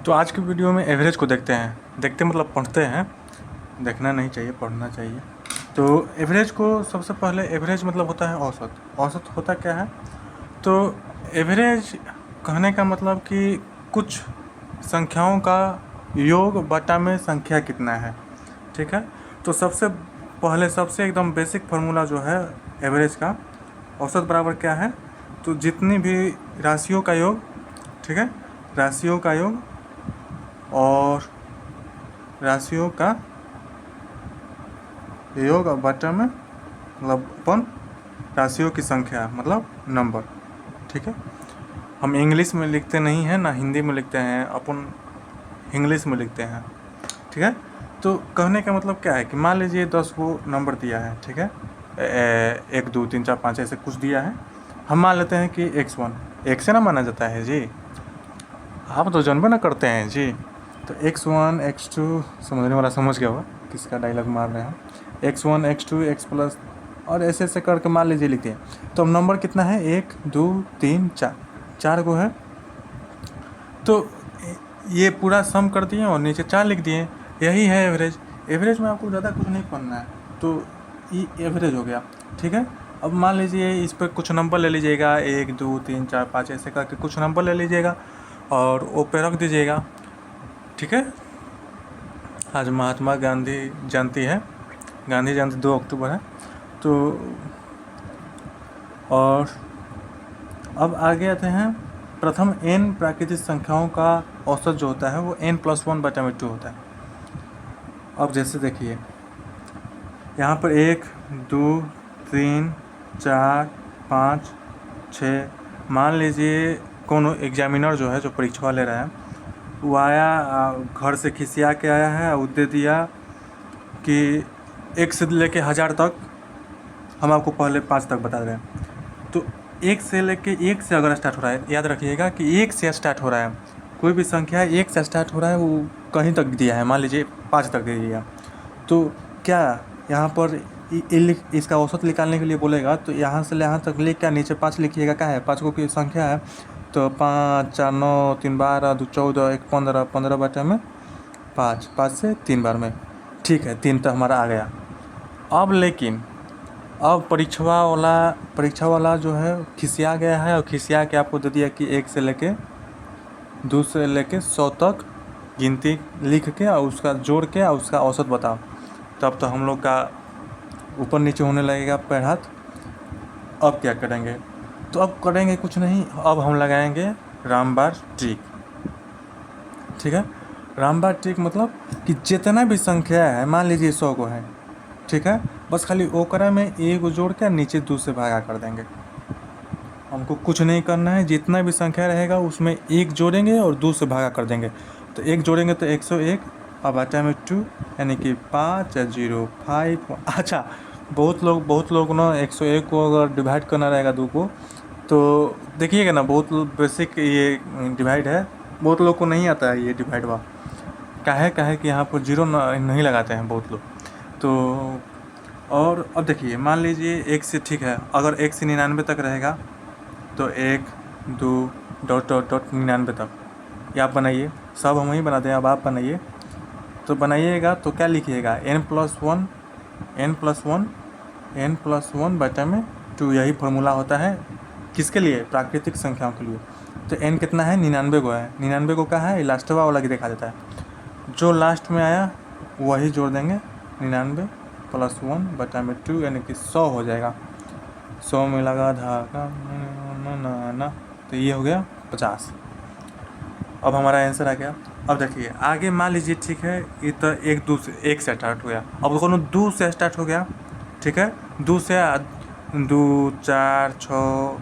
तो आज की वीडियो में एवरेज को देखते हैं। देखते मतलब पढ़ते हैं, देखना नहीं चाहिए, पढ़ना चाहिए। तो एवरेज को सबसे पहले एवरेज मतलब होता है औसत। औसत होता क्या है? तो एवरेज कहने का मतलब कि कुछ संख्याओं का योग बटा में संख्या कितना है, ठीक है। तो सबसे पहले सबसे एकदम बेसिक फार्मूला जो है एवरेज का, औसत बराबर क्या है? तो जितनी भी राशियों का योग, ठीक है, राशियों का योग और राशियों का योग बटा में मतलब अपन राशियों की संख्या मतलब नंबर, ठीक है। हम इंग्लिश में लिखते नहीं हैं ना हिंदी में लिखते हैं, अपन इंग्लिश में लिखते हैं, ठीक है। तो कहने का मतलब क्या है कि मान लीजिए 10 को नंबर दिया है, ठीक है, 1 2 3 4 5 ऐसे कुछ दिया है। हम मान लेते हैं कि x1 एक से ना माना जाता है जी, आप तो जानबे ना करते हैं जी। तो x1 x2 समझने वाला समझ गया होगा किसका डायलॉग मार रहे हैं। x1 x2 x प्लस और ऐसे ऐसे करके मान लीजिए लिखते हैं। तो अब नंबर कितना है? 1 2 3 4, 4 को है। तो ये पूरा सम कर दिए और नीचे 4 लिख दिए। यही है एवरेज। एवरेज में आपको ज़्यादा कुछ नहीं पढ़ना है, तो ये एवरेज हो गया, ठीक है। अब मान लीजिए इस पर कुछ नंबर ले लीजिएगा, 1 2 3 4 5 ऐसे करके कुछ नंबर ले लीजिएगा और ओ पे रख दीजिएगा, ठीक है। आज महात्मा गांधी जयंती है, गांधी जयंती 2 अक्टूबर है। तो और अब आगे आते हैं, प्रथम n प्राकृतिक संख्याओं का औसत जो होता है वो n+1/2 होता है। अब जैसे देखिए यहाँ पर 1 2 3 4 5 6, मान लीजिए कौन एग्जामिनर जो है, जो परीक्षा ले रहा है, वो आया घर से खिसिया के आया है और दे दिया कि 1 से लेके 1000 तक। हम आपको पहले 5 तक बता रहे हैं। तो 1 से लेके 1 से अगर स्टार्ट हो रहा है, याद रखिएगा कि 1 से स्टार्ट हो रहा है, कोई भी संख्या 1 से स्टार्ट हो रहा है वो कहीं तक दिया है, मान लीजिए 5 तक दे दिया। तो क्या यहाँ पर इसका औसत निकालने के लिए बोलेगा, तो यहाँ से यहाँ तक लिख कर नीचे 5 लिखिएगा। क्या है? 5 को की संख्या है, तो 5 4 9 3 12 2 14 1 15, 15 बटे में 5, 5 से 3 बार में, ठीक है, 3 तक हमारा आ गया। अब लेकिन अब परीक्षा वाला जो है खिसिया गया है और खिसिया के आपको दे दिया कि 1 से लेके 2 से लेके 100 तक गिनती लिख के और उसका जोड़ के और उसका औसत बताओ। तब तो हम लोग का ऊपर नीचे होने लगेगा पैर हाथ। अब क्या करेंगे? तो अब करेंगे कुछ नहीं, अब हम लगाएंगे रामबाण ट्रिक, ठीक है। रामबाण ट्रिक मतलब कि जितना भी संख्या है, मान लीजिए 100 को है, ठीक है, बस खाली ओकरा में 1 जोड़ के नीचे 2 से भागा कर देंगे। हमको कुछ नहीं करना है, जितना भी संख्या रहेगा उसमें 1 जोड़ेंगे और 2 से भागा कर देंगे। तो 1 जोड़ेंगे तो 101 और बटा में 2, यानी कि 5 या 0 5। अच्छा, बहुत लोग ना 101 को अगर डिवाइड करना रहेगा 2 को, तो देखिएगा ना, बहुत बेसिक ये डिवाइड है, बहुत लोग को नहीं आता है ये डिवाइड वा। काहे कि यहाँ पर 0 नहीं लगाते हैं बहुत लोग। तो और अब देखिए, मान लीजिए 1 से, ठीक है, अगर 1 से 99 तक रहेगा तो 1 2 डॉट डॉट डॉट 99 तक, ये आप बनाइए। सब हम ही बनाते हैं, अब आप बनाइए। तो बनाइएगा तो क्या लिखिएगा? n+1 बटा में 2, यही फार्मूला होता है किसके लिए? प्राकृतिक संख्याओं के लिए। तो n कितना है? 99 को है। 99 को क्या है? लास्टवा वाला की देखा जाता है, जो लास्ट में आया वही जोड़ देंगे। 99 + 1 बटा में 2, यानी कि 100 हो जाएगा। 100 में लगा धागा ना, तो ये हो गया 50। अब हमारा आंसर आ गया। अब देखिए आगे, मान लीजिए, ठीक है, ये तो 1 से स्टार्ट हो गया। अब दोनों 2 से स्टार्ट हो गया, ठीक है, 2 से 2 4 6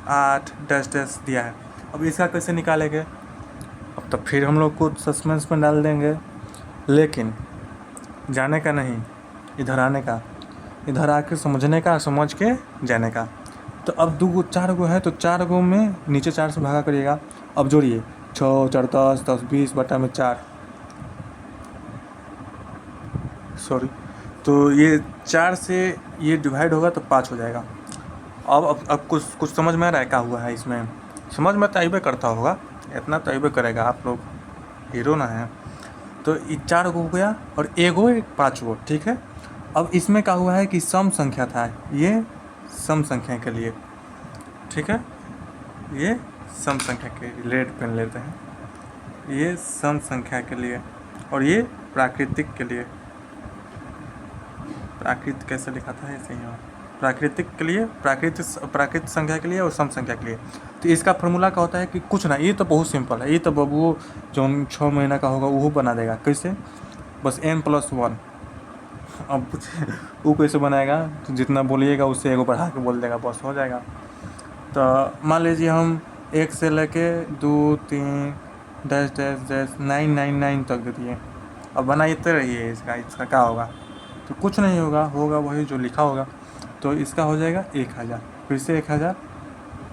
8 डैश डैश दिया है। अब इसका कैसे निकालेंगे? अब तो फिर हम लोग को सस्पेंस में डाल देंगे, लेकिन जाने का नहीं, इधर आने का, इधर आके समझने का, समझ के जाने का। तो अब 4 गो है, तो 4 गो में नीचे 4 से भागा करिएगा। अब जोड़िए, 6 4 10 10 20 बटा में 4, सॉरी, तो ये 4 से ये डिवाइड होगा तो 5 हो जाएगा। अब कुछ समझ में आ रहा है क्या हुआ है इसमें? समझ में तो आइबे करता होगा, इतना तो आइबे करेगा आप लोग। हीरो ना है। तो ये 4 गो हो गया और एगो 5 गो, ठीक है। अब इसमें क्या हुआ है कि सम संख्या था, ये सम संख्या के लिए, ठीक है। ये सम संख्या के रेड पेन लेते हैं, ये सम संख्या के लिए और ये प्राकृतिक के लिए। प्राकृत कैसे लिखा था, ऐसे ही प्राकृतिक के लिए, प्राकृत संख्या के लिए और सम संख्या के लिए। तो इसका फार्मूला क्या होता है कि कुछ ना, ये तो बहुत सिंपल है, ये तो वो जो 6 महीना का होगा वो बना देगा। कैसे, बस n+1। अब वो कैसे बनाएगा, तो जितना बोलिएगा उससे एगो बढ़ा के बोल देगा, बस हो जाएगा। तो मान लीजिए हम 1 से लेके 2 3 डैश डैश डैश 999 तक दे दिए। अब बनाते रहिए, इसका क्या होगा, तो कुछ नहीं होगा, वही जो लिखा होगा। तो इसका हो जाएगा 1000, फिर से 1000,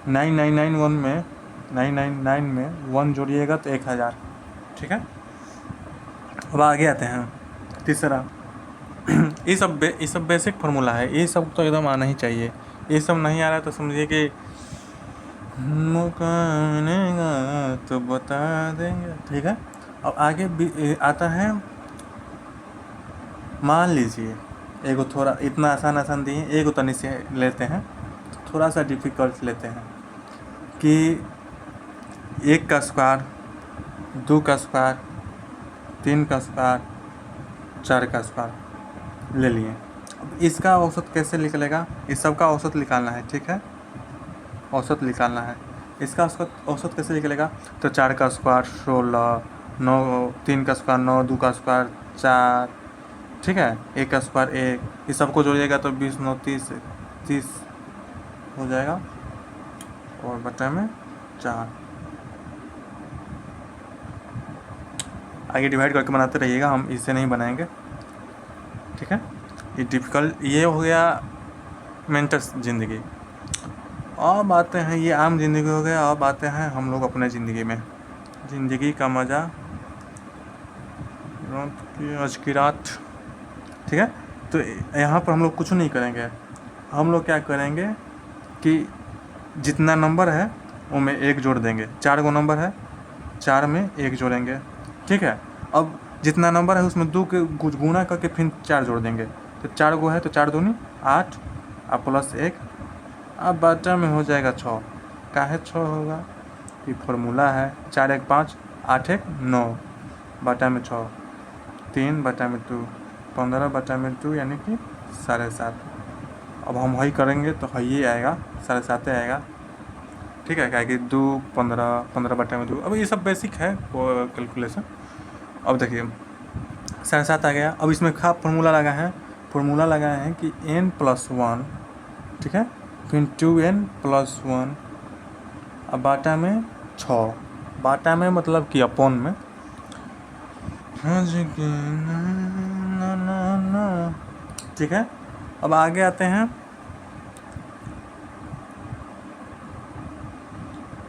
9991 में 999 में 1 जोड़िएगा तो 1000, ठीक है। अब आगे आते हैं तीसरा। ये सब बेसिक फार्मूला है, ये सब तो एकदम आना ही चाहिए। ये सब नहीं आ रहा है तो समझिए कि मौका मिलेगा तो बता देंगे, ठीक है। अब आगे आता है, मान लीजिए एगो थोड़ा इतना आसान दिए, एगो तनी से लेते हैं, थोड़ा सा डिफ़िकल्ट लेते हैं कि 1 का स्क्वायर, 2 का स्क्वायर, 3 का स्क्वायर, 4 का स्क्वायर ले लिए। अब इसका औसत कैसे निकलेगा, इस सब का औसत निकालना है, ठीक है। औसत निकालना है, इसका औसत कैसे निकलेगा, तो 4 का स्क्वायर 16, 9, 3 का स्क्वायर 9, 2 का स्क्वायर 4, ठीक है, 1 का स्क्वायर 1, इस सबको जोड़िएगा तो 20 9 30 हो जाएगा और बटे में 4। आगे डिवाइड करके बनाते रहिएगा, हम इससे नहीं बनाएंगे, ठीक है। ये डिफ़िकल्ट, ये हो गया मेंटल ज़िंदगी। अब आते हैं, ये आम ज़िंदगी हो गया। अब आते हैं हम लोग अपने ज़िंदगी में, ज़िंदगी का मज़ा आज की रात, ठीक है। तो यहाँ पर हम लोग कुछ नहीं करेंगे, हम लोग क्या करेंगे कि जितना नंबर है उनमें 1 जोड़ देंगे। 4 गो नंबर है, 4 में 1 जोड़ेंगे, ठीक है। अब जितना नंबर है उसमें 2 के गुणा करके फिर 4 जोड़ देंगे। तो 4 गो है तो 4 दूनी 8 और प्लस 1, अब बटा में हो जाएगा 6। काहे 6 होगा, ये फार्मूला है, 4 1 5, 8 1 9, बटा में 6, 3 बटा में 2, 15 बटा में 2 यानी कि 7.5। अब हम वही करेंगे तो ये आएगा 7.5 आएगा, ठीक है। क्या कि 2 15 15 बटा में 2। अब ये सब बेसिक है कैलकुलेशन। अब देखिए 7.5 आ गया। अब इसमें खा फार्मूला लगा है कि n+1, ठीक है, फिर 2n+1, अब बाटा में 6, बाटा में मतलब कि अपॉन में, ठीक है। अब आगे आते हैं,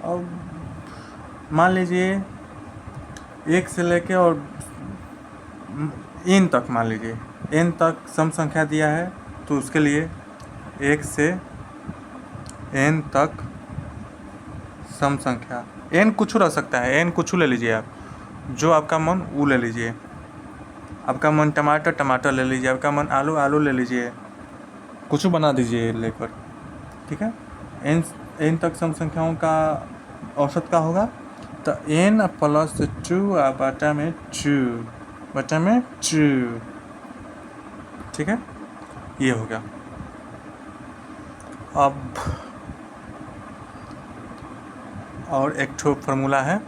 अब मान लीजिए 1 से लेके और n तक, मान लीजिए n तक सम संख्या दिया है, तो उसके लिए 1 से n तक सम संख्या, n कुछ रह सकता है, n कुछ ले लीजिए आप, जो आपका मन वो ले लीजिए। आपका मन टमाटर ले लीजिए, आपका मन आलू ले लीजिए, कुछ बना दीजिए लेकर, ठीक है। n तक सम संख्याओं का औसत का होगा तो n+2 बटा में 2, ठीक है, ये हो गया। अब और एक ठो फार्मूला है,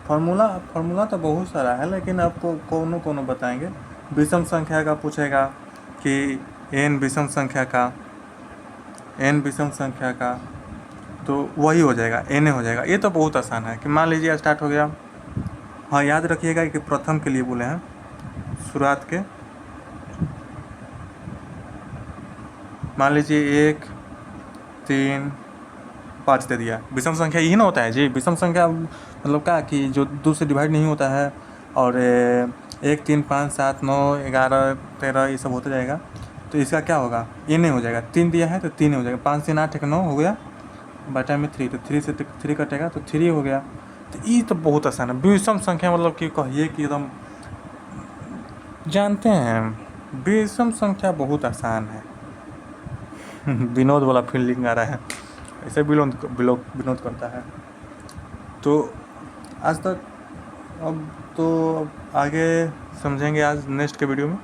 फार्मूला तो बहुत सारा है, लेकिन आपको कोनो बताएंगे। विषम संख्या का पूछेगा कि n विषम संख्या का तो वही हो जाएगा, n हो जाएगा। ये तो बहुत आसान है कि मान लीजिए स्टार्ट हो गया। हाँ, याद रखिएगा कि प्रथम के लिए बोले हैं, शुरुआत के। मान लीजिए 1 3 5 दे दिया, विषम संख्या यही ना होता है जी। विषम संख्या मतलब क्या कि जो 2 से डिवाइड नहीं होता है, और 1 3 5 7 9 11 13 ये सब होता जाएगा। तो इसका क्या होगा, ये नहीं हो जाएगा। 3 दिया है तो 3 हो जाएगा, 5 3 8 1 9 हो गया, बटा में 3, तो 3 से 3 कटेगा तो 3 हो गया। तो ये तो बहुत आसान है। विषम संख्या मतलब कि कहिए कि एकदम जानते हैं, विषम संख्या बहुत आसान है। विनोद वाला फीलिंग आ रहा है, ऐसे विनोद करता है। तो आज तक अब तो आगे समझेंगे आज नेक्स्ट के वीडियो में।